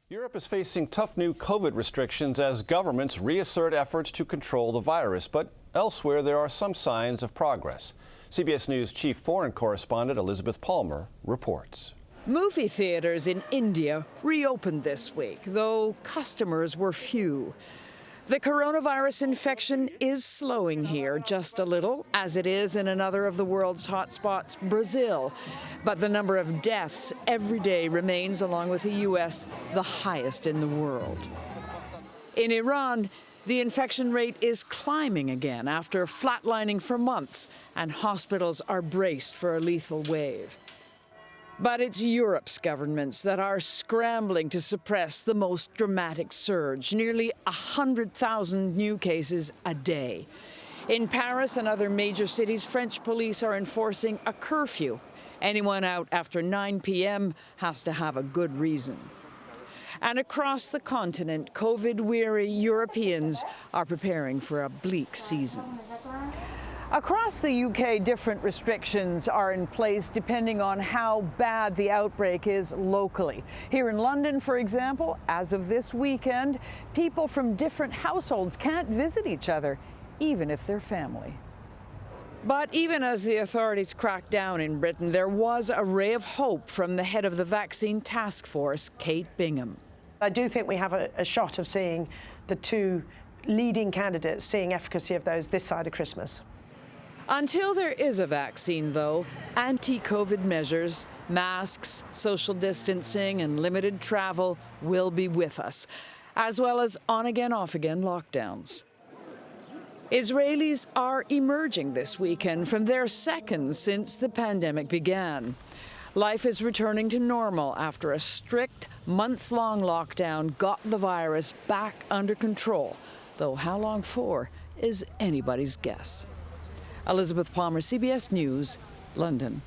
Europe is facing tough new COVID restrictions as governments reassert efforts to control the virus, but elsewhere there are some signs of progress. CBS News chief foreign correspondent Elizabeth Palmer reports. Movie theaters in India reopened this week, though customers were few. The coronavirus infection is slowing here just a little, as it is in another of the world's hotspots, Brazil. But the number of deaths every day remains, along with the U.S., the highest in the world. In Iran, the infection rate is climbing again after flatlining for months, and hospitals are braced for a lethal wave. But it's Europe's governments that are scrambling to suppress the most dramatic surge, nearly 100,000 new cases a day. In Paris and other major cities, French police are enforcing a curfew. Anyone out after 9 p.m. has to have a good reason. And across the continent, COVID-weary Europeans are preparing for a bleak season. Across the UK, different restrictions are in place depending on how bad the outbreak is locally. Here in London, for example, as of this weekend, people from different households can't visit each other, even if they're family. But even as the authorities cracked down in Britain, there was a ray of hope from the head of the vaccine task force, Kate Bingham. I do think we have a shot of seeing the two leading candidates seeing efficacy of those this side of Christmas. Until there is a vaccine, though, anti-COVID measures, masks, social distancing, and limited travel will be with us, as well as on-again, off-again lockdowns. Israelis are emerging this weekend from their second since the pandemic began. Life is returning to normal after a strict month-long lockdown got the virus back under control, though how long for is anybody's guess. Elizabeth Palmer, CBS News, London.